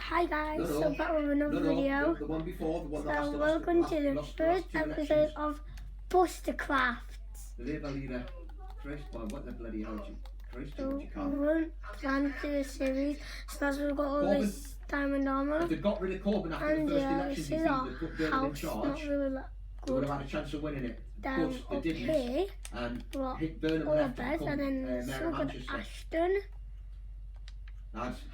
Hi guys, so back with another video. The one before, the one that So welcome to the first episode of Bustercrafts. The Labour leader, Christ, well, what the bloody hell, Christ, So you we can't. won't plan to do a series, so that's why we've got all this diamond armour. If they got rid of Corbyn after And the first yeah, election, this they is our put Bernard in house, charge, not really they would good. have had a chance of winning it. Down But up they didn't, here, and got Burnham all the left to beds, become and then Mayor still of got Manchester. Ashton.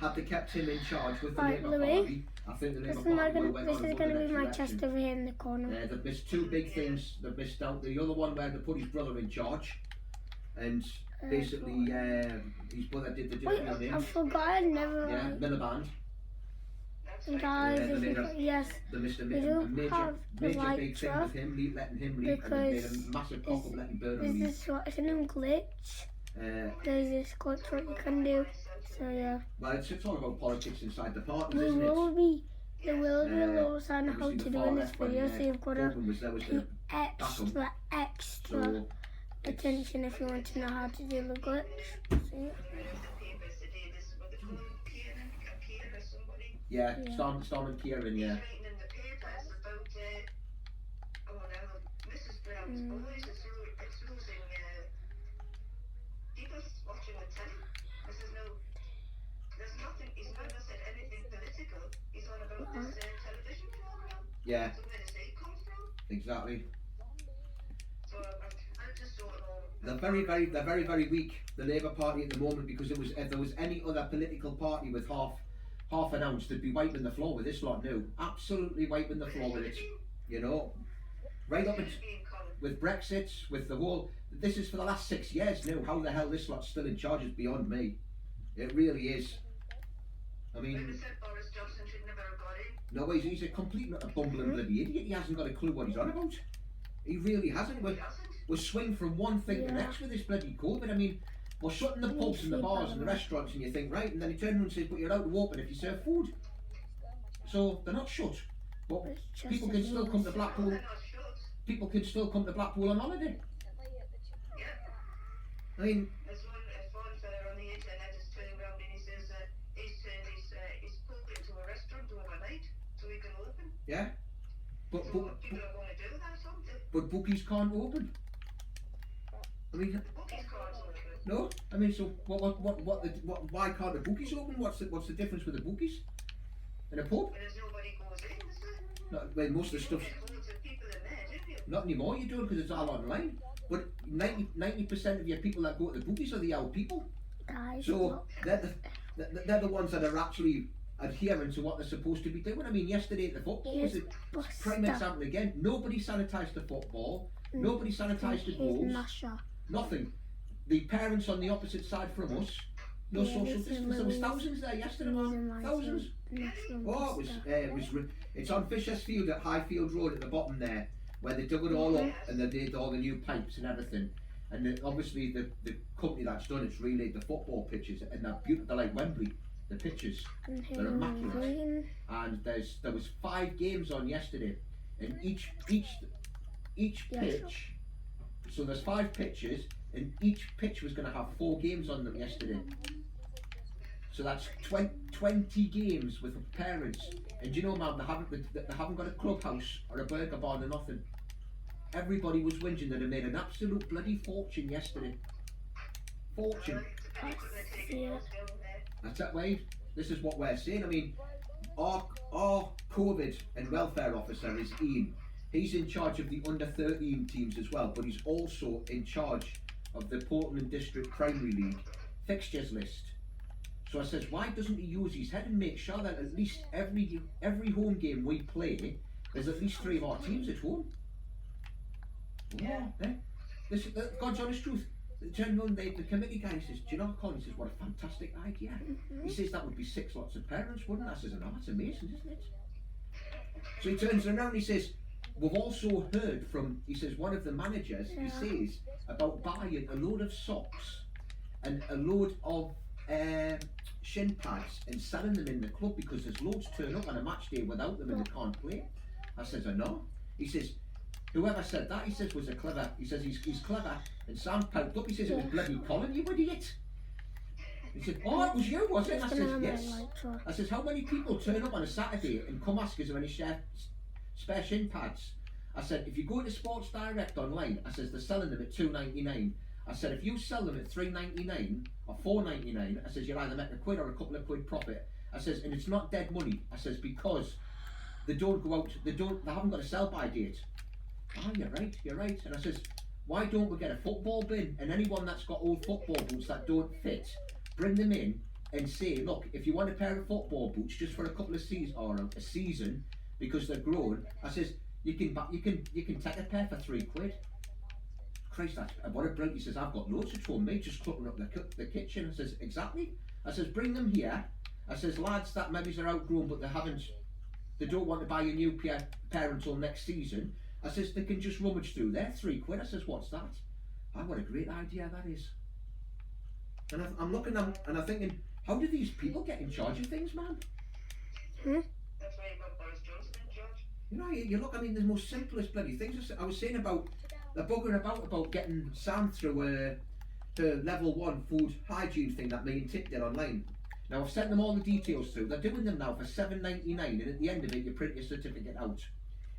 Had they kept him in charge with the Right, Labour Louis, Party, I think the this Labour is, Party would have went on and won going the to be next my election. chest over here in the corner. They've missed two big things. They've missed out the other one where they put his brother in charge, and basically his brother did the Wait, dirty on I him. forgot I never Yeah, Miliband. Guys, Yeah, if you, yes, They missed a we major, do have the big light thing truck with him, letting him leave, and they made a because massive cock of letting Burnham this leave. is what it's a new glitch. There's this glitch what you can do. So yeah, Well, it's all about politics inside the parties, there isn't it? will be laws on how Obviously to the do far in this left when, video, so you've got to Corbyn was there was pay gonna extra so attention if you want to know how to do the glitch. So, yeah, Yeah. Storm and Kieran, yeah. Yeah, exactly. They're very weak, the Labour Party at the moment, because if there was any other political party with half an ounce, they'd be wiping the floor with this lot now. Absolutely wiping the floor with it. You know, right up with Brexit, with the whole. This is for the last 6 years now. How the hell this lot's still in charge is beyond me. It really is. I mean, no, he's a complete a bumbling bloody idiot. He hasn't got a clue what he's on about. He really hasn't. We're swing from one thing to the next with this bloody COVID. I mean, we're shutting the pubs and the bars and the restaurants, and you think, right, and then he turns around and says, but you're allowed to open if you serve food. So they're not shut, but people can still come to Blackpool. People can still come to Blackpool on holiday. I mean, there's one fella on the internet is turning around and he says he's turned his pub into a restaurant overnight so he can open. Yeah, but people are going to do that, aren't they? But bookies can't open. I mean, Bookies can't open. no. I mean, so why can't the bookies open? What's the difference with the bookies in a pub? Because nobody goes in, is there? No, well, most of the stuff. Loads of people in there, don't you? Not anymore. You do it because it's all online. But 90% of your people that go to the bookies are the old people. guys, So they're the ones that are actually adhering to what they're supposed to be doing. I mean, yesterday at the football was a prime example again. Nobody sanitised the football. Nobody sanitised the goals. Nothing. The parents on the opposite side from us. No social distance. There was thousands there yesterday, man. Thousands. Oh, it's on Fisher's Field at Highfield Road at the bottom there, where they dug it all up and they did all the new pipes and everything. And obviously the company that's done it's relayed the football pitches, and they're beautiful. They're like Wembley. The pitches, they're immaculate. And there was 5 games on yesterday, and each pitch. So there's 5 pitches, and each pitch was going to have 4 games on them yesterday. So that's 20 games with parents. And you know, man, they haven't got a clubhouse or a burger barn or nothing. Everybody was whinging that they made an absolute bloody fortune yesterday. Fortune. That's that way. This is what we're saying. I mean, our COVID and welfare officer is Ian. He's in charge of the under 13 teams as well, but he's also in charge of the Portland District Primary League fixtures list. So I says, why doesn't he use his head and make sure that at least every home game we play, there's at least 3 of our teams at home? Yeah. This is God's honest truth. The committee guy says, do you know what, Colin? He says, what a fantastic idea. He says that would be 6 lots of parents, wouldn't it? I says, no, that's amazing, isn't it? So he turns around and he says, we've also heard from, he says, one of the managers, he says, about buying a load of socks and a load of shin pads and selling them in the club because there's loads turn up on a match day without them and they can't play. I says, I know. He says, whoever said that, he says, was a clever, he says he's clever, and Sam piped up, he says it was bloody Colin, you idiot. He said, oh, it was you, was it? And I Just says, gonna yes. lights off. I says, how many people turn up on a Saturday and come ask us if any spare shin pads? I said, if you go to Sports Direct online, I says, they're selling them at $2.99. I said, if you sell them at $3.99 or $4.99, I says, you'll either make a quid or a couple of quid profit. I says, and it's not dead money. I says, because they don't go out, they haven't got a sell-by date. Ah, you're right. And I says, why don't we get a football bin, and anyone that's got old football boots that don't fit, bring them in and say, look, if you want a pair of football boots just for a couple of seasons or a season because they're grown, I says, you can take a pair for £3. Christ, that's what a brilliant. He says, I've got loads at home, mate, just cluttering up the kitchen. I says, exactly. I says, bring them here. I says, lads that maybe are outgrown but they don't want to buy a new pair until next season. I says, they can just rummage through there, £3. I says, what's that? Ah, what a great idea that is. And I'm looking and I'm thinking, how do these people get in charge of things, man? That's why you got Boris Johnson in charge. You know, you look, I mean, the most simplest bloody things. I was saying about the buggering about getting Sam through the level 1 food hygiene thing that me and Tip did online. Now I've sent them all the details through. They're doing them now for $7.99, and at the end of it you print your certificate out.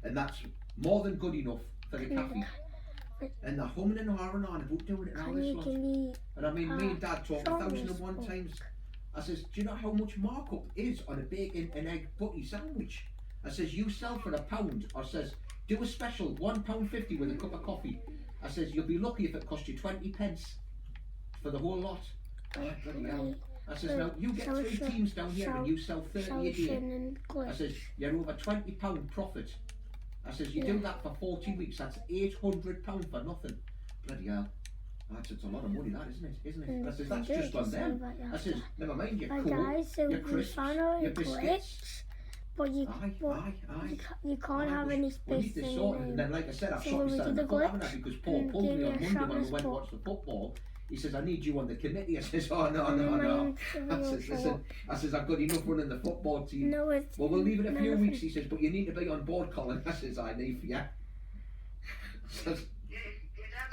And that's more than good enough for the cafe. And they're humming and hawing on about doing it now this lot. And I mean, me and Dad talked 1,001 times. I says, do you know how much markup is on a bacon and egg butty sandwich? I says, you sell for £1, or says, do a special £1.50 with a cup of coffee. I says, you'll be lucky if it costs you 20p for the whole lot. Oh, bloody hell. I says, now you get 3 teams down here and you sell 30 a day. I says, you're over £20 profit. I says, you do that for 40 weeks, that's £800 for nothing. Bloody hell. That's a lot of money, that, isn't it? I says, that's just on them. I says, never mind your coke, your crisps, your biscuits. But you can't have any space. We need this sorted, and then like I said, I've shot myself in the foot, haven't I? Because Paul pulled me on Monday when we went to watch the football. He says, I need you on the committee. I says, oh no. I says, listen, I've got enough running the football team. No, it's well, we'll leave it a few weeks, he says, but you need to be on board, Colin. I says, I need for you. Your dad's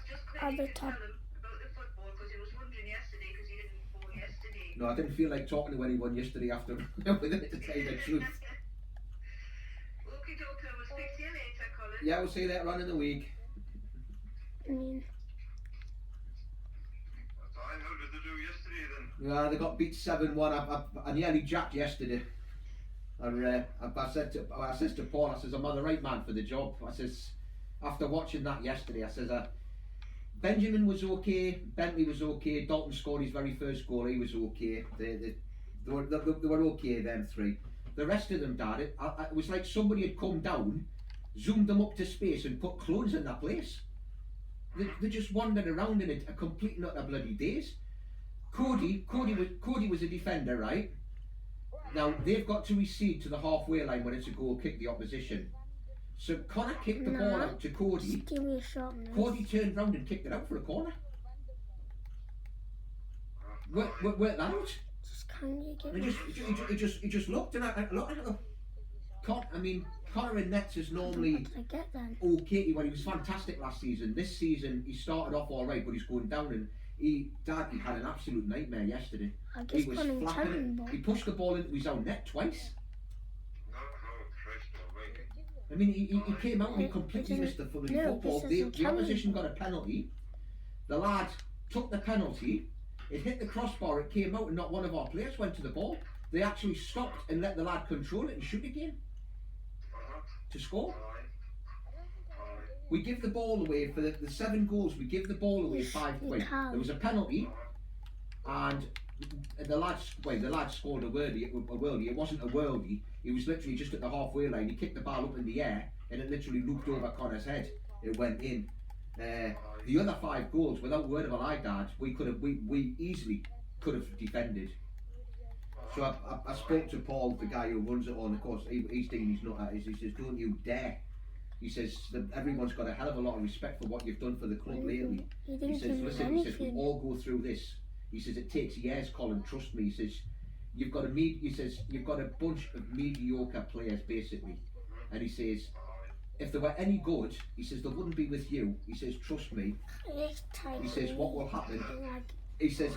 just quite to tell him about the football because he was wondering yesterday because he didn't phone yesterday. No, I didn't feel like talking to anyone yesterday after with it, to tell you the truth. Okay, doctor, we'll speak to you later, Colin. Yeah, we'll see you later on in the week. How did they do yesterday then? Yeah, they got beat 7-1. I nearly jacked yesterday. I said to Paul, I says, am I the right man for the job? I says, after watching that yesterday, I says, Benjamin was okay, Bentley was okay, Dalton scored his very first goal, he was okay. They were okay, them 3. The rest of them, Dad, it was like somebody had come down, zoomed them up to space and put clothes in their place. They just wandered around in it a complete and utter bloody daze. Cody was a defender, right? Now they've got to recede to the halfway line when it's a goal kick the opposition. So Connor kicked the ball out to Cody. Give me a shot, Cody turned round and kicked it out for a corner. Worked that out. Just can you give He just looked and I looked at him. Connor in nets is normally okay. Well, he was fantastic last season. This season he started off all right, but he's going down and he had an absolute nightmare yesterday. He was flapping it. He pushed the ball into his own net twice. I mean, he came out and he completely missed the football. The opposition got a penalty. The lad took the penalty. It hit the crossbar. It came out, and not one of our players went to the ball. They actually stopped and let the lad control it and shoot again to score. We give the ball away for the 7 goals. We give the ball away 5 ways. There was a penalty, and the lad scored a worldie. It wasn't a worldie. He was literally just at the halfway line. He kicked the ball up in the air, and it literally looped over Connor's head. It went in. The other 5 goals, without word of a lie, Dad, we easily could have defended. So I spoke to Paul, the guy who runs it all, and of course he's thinking he's not at it. He says, don't you dare. He says, everyone's got a hell of a lot of respect for what you've done for the club lately. He says, listen, he says, we all go through this. He says, it takes years, Colin, trust me. He says, you've got a bunch of mediocre players, basically. And he says, if they were any good, he says, they wouldn't be with you. He says, trust me. He says, what will happen? He says,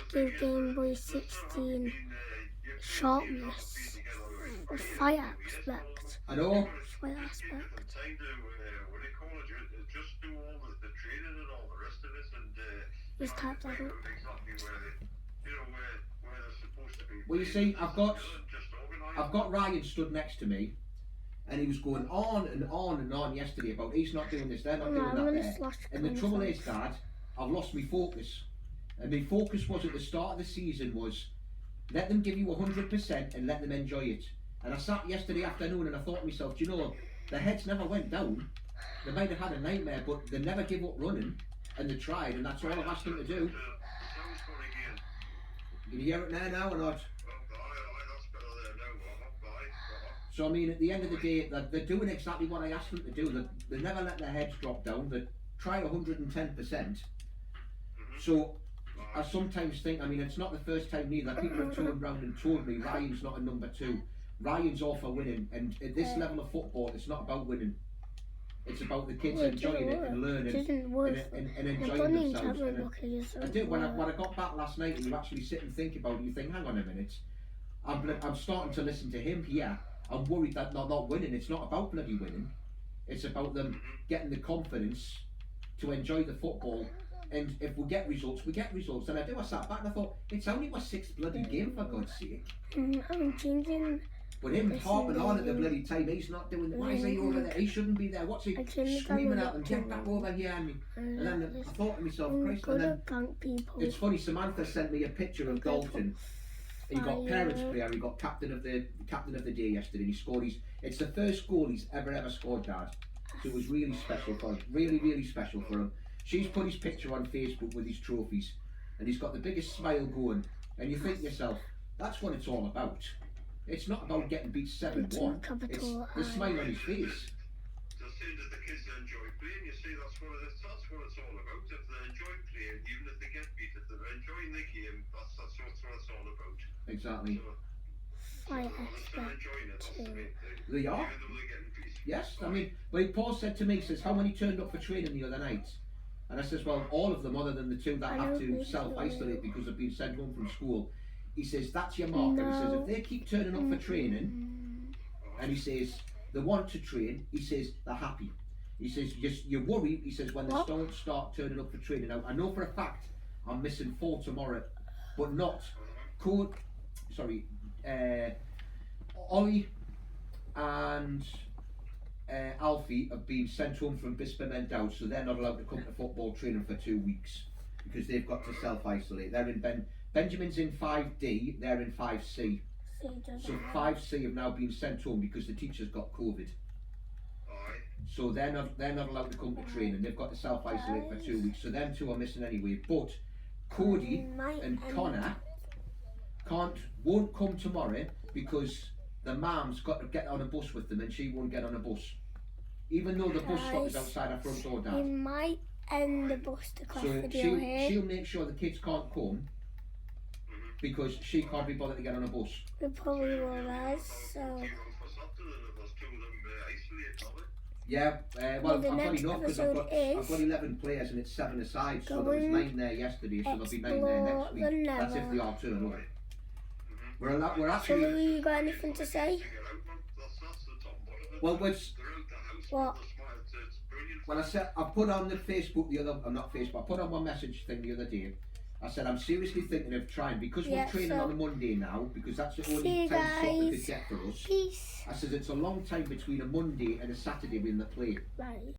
give Game Boy 16 sharpness or fire aspect. I know. Fire aspect. Time to, what do you call it, just do all the training and all the rest of it, and Just type that find up. out exactly where they're supposed to be. Well, you see, I've got Just organise Ryan stood next to me, and he was going on and on and on yesterday about he's not doing this, they're not No, doing I'm that gonna there. slash And the trouble consoles. is, Dad, I've lost my focus. And my focus was at the start of the season was let them give you 100% and let them enjoy it. And I sat yesterday afternoon and I thought to myself, do you know, their heads never went down. They might have had a nightmare, but they never give up running, and they tried, and that's all I've asked them to do. sounds good again. Can you hear it now or not? Oh, aye, that's better there now. Aye. So I mean, at the end of the day, they're doing exactly what I asked them to do. They never let their heads drop down. They try 110%. So I sometimes think, I mean, it's not the first time neither. People have turned round and told me Ryan's not a number 2. Ryan's all for winning, and at this level of football, it's not about winning. It's about the kids Well, it enjoying didn't it and work. learning It didn't work. and The enjoying bunny themselves. tablet And look is I did when I got back last night and you actually sit and think about it, you think, hang on a minute, I'm starting to listen to him here. I'm worried that they're not winning. It's not about bloody winning. It's about them getting the confidence to enjoy the football. And if we get results, we get results. And I sat back and I thought, it's only my 6th bloody game, for God's sake. I'm changing. But him Listen, harping on at the David. bloody time, he's not doing. Why is he over there? He shouldn't be there. What's he I turned the screaming camera at them? up Get to back him. over here! And then I thought to myself, I'm Christ. good And then at prank people. it's funny. Samantha sent me a picture of Dalton. He got Fire. parents player. He got captain of the day yesterday. And he scored it's the first goal he's ever scored, Dad. So it was really special for him. Really special for him. She's put his picture on Facebook with his trophies, and he's got the biggest smile going. And you think to yourself, that's what it's all about. It's not about getting beat 7-1. It's Capital the smile on his face. Just saying that the kids enjoy playing, you see, that's what it's all about. If they enjoy playing, even if they get beat, if they're enjoying the game, that's what it's all about. Exactly. So, Fire they're still aspect. enjoying it, that's the main thing. They are. Even though they're getting beat. Yes, I mean, when Paul said to me, he says, how many turned up for training the other night? And I says, well, all of them other than the 2 that have to self-isolate because they've been sent home from school. He says, that's your marker. He says, if they keep turning up for training, and he says, they want to train, he says, they're happy. He says, you're worried, he says, when they don't start turning up for training. Now, I know for a fact I'm missing 4 tomorrow, but not Ollie and Alfie have been sent home from Bispa Mendau, so they're not allowed to come to football training for 2 weeks because they've got to self-isolate. They're in Benjamin's in 5D, they're in 5C. So 5C have now been sent home because the teacher's got COVID. Aye. So they're not allowed to come to training. They've got to self-isolate for 2 weeks. So them 2 are missing anyway. But Cody and Connor won't come tomorrow because the mum's got to get on a bus with them and she won't get on a bus. Even though the bus stop is outside her front door, We Dad. might end the Buster Class So video here. she'll make sure the kids can't come because she can't be bothered to get on a bus. We probably will, guys. So, Yeah, well, the I've got next enough because episode I've got 11 players and it's 7 aside, so there was going 9 there yesterday, so there'll be 9 there next explore week. the That's if Nether. they are turn up. We're so actually, you got anything to say? well, which, What? when I put on the Facebook not Facebook, I put on my message thing the other day. I said I'm seriously thinking of trying because Yeah, we're training so- on a Monday now because that's the See only you time soccer guys. could get for us. Peace. I said it's a long time between a Monday and a Saturday when they play. Right.